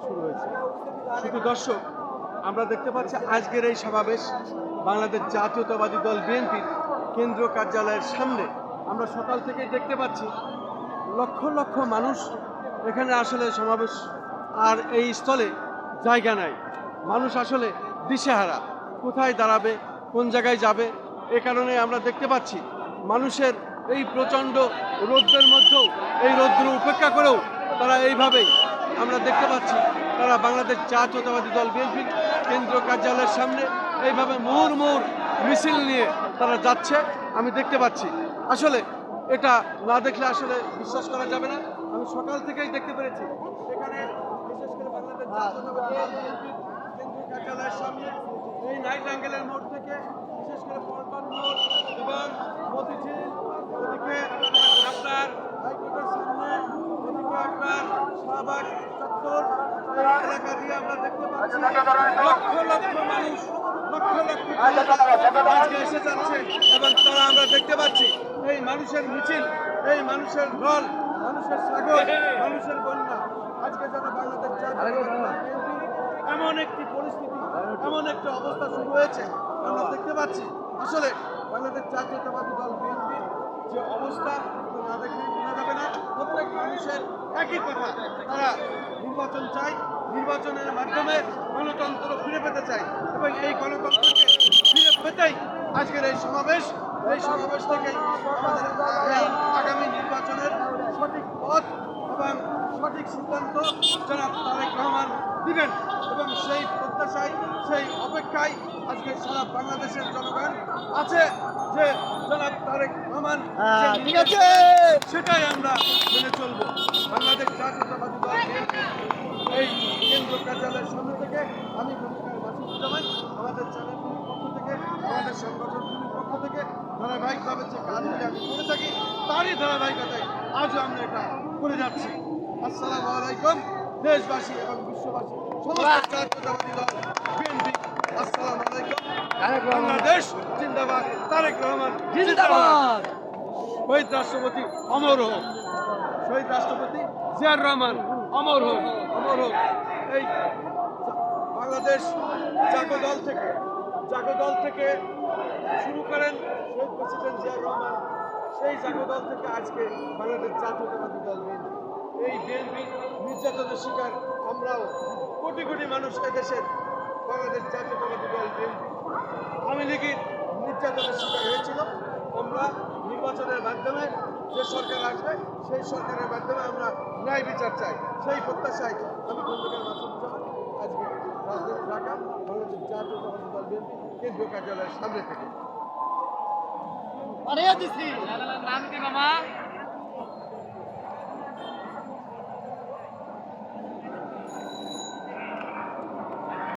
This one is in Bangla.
শুরু হয়েছে। শুধু দর্শক, আমরা দেখতে পাচ্ছি আজকের এই সমাবেশ বাংলাদেশ জাতীয়তাবাদী দল বিএনপির কেন্দ্রীয় কার্যালয়ের সামনে। আমরা সকাল থেকেই দেখতে পাচ্ছি লক্ষ লক্ষ মানুষ এখানে আসলে সমাবেশ, আর এই স্থলে জায়গা নাই। মানুষ আসলে দিশেহারা, কোথায় দাঁড়াবে, কোন জায়গায় যাবে। এ কারণে আমরা দেখতে পাচ্ছি মানুষের এই প্রচণ্ড রৌদ্রের মধ্যেও, এই রৌদ্র উপেক্ষা করেও তারা এইভাবেই আমরা দেখতে পাচ্ছি তারা বাংলাদেশ জাতীয়তাবাদী দল বিএনপির কেন্দ্রীয় কার্যালয়ের সামনে এইভাবে মুহুর্মুহুর মিছিল নিয়ে তারা যাচ্ছে। আমি দেখতে পাচ্ছি, আসলে এটা না দেখলে আসলে বিশ্বাস করা যাবে না। আমি সকাল থেকেই দেখতে পেরেছি এখানে, বিশেষ করে বাংলাদেশ জাতীয়তাবাদী দল বিএনপির কেন্দ্রীয় কার্যালয়ের সামনে এই নাইট অ্যাঙ্গেলের মোড় থেকে বিশেষ করে পল্টন মোড় এবং মতিঝিল, ওদিকে আপনার হাইকোর্টের সামনে, ওদিকে আপনার শাহবাগ চত্বর, এই এলাকা দিয়ে আমরা দেখতে পাচ্ছি লক্ষ লক্ষ মানুষ, লক্ষ লক্ষ আজকে এসে যাচ্ছে। এবং তারা আমরা দেখতে পাচ্ছি এই মানুষের মিছিল, এই মানুষের ঢল, মানুষের সাগর, মানুষের বন্যা আজকে যেন বাংলাদেশ জাতীয়তাবাদী দল বিএনপি এমন একটি পরিস্থিতি, এমন একটি অবস্থা শুরু হয়েছে আমরা দেখতে পাচ্ছি। আসলে বাংলাদেশ জাতীয়তাবাদী দল বিএনপির যে অবস্থা না দেখলে বোঝা যাবে না। প্রত্যেক মানুষের একই কথা, তারা নির্বাচন চাই, নির্বাচনের মাধ্যমে গণতন্ত্র ফিরে পেতে চাই এবং এই গণতন্ত্রকে ফিরে পেতেই আজকের এই সমাবেশ। এই সমাবেশ থেকেই আমাদের এই আগামী নির্বাচনের সঠিক পথ এবং সঠিক সিদ্ধান্ত জনাব তারেক রহমান দিবেন এবং সেই প্রত্যাশায়, সেই অপেক্ষায় আজকে সারা বাংলাদেশের জনগণ আছে যে জনাব তারেক রহমান সেটাই আমরা মেনে চলবো। বাংলাদেশ জাতীয়তাবাদী দল এই কেন্দ্র কার্যালয়ের সামনে থেকে আমি মাসুদুজ্জামান, আমাদের চ্যানেলগুলির পক্ষ থেকে, আমাদের সংগঠনগুলির পক্ষ থেকে ধারাবাহিকভাবে যে কাজগুলি আমি করে থাকি তারই ধারাবাহিকতায় আজও আমরা এটা করে যাচ্ছি। আসসালামু আলাইকুম দেশবাসী এবং বিশ্ববাসী, সমস্ত জাতীয়তাবাদী দল বিএনপি, আসসালামু আলাইকুম। বাংলাদেশ জিন্দাবাদ, তারেক রহমান জিন্দাবাদ। শহীদ রাষ্ট্রপতি অমর হোক, শহীদ রাষ্ট্রপতি জিয়াউর রহমান অমর হোক, অমর হোক। এই বাংলাদেশ জাগদল থেকে শুরু করেন শহীদ প্রেসিডেন্ট জিয়াউর রহমান, সেই জাগদল থেকে আজকে বাংলাদেশ জাতীয়তাবাদী দল বিএনপি। এই বিএনপি নির্যাতনের শিকার আমরাও, কোটি কোটি মানুষ এদেশের বাংলাদেশ জাতীয়তাবাদী দল বিএনপি আওয়ামী লীগের নির্যাতনের শিকার হয়েছিল। আমরা নির্বাচনের মাধ্যমে যে সরকার আসবে সেই সরকারের মাধ্যমে আমরা ন্যায় বিচার চাই, সেই প্রত্যাশায় আমি খন্দকার মাসুদুজ্জামান আজকে রাজধানী ঢাকা বাংলাদেশ জাতীয়তাবাদী দল বিএনপি কেন্দ্রীয় কার্যালয়ের সামনে থেকে।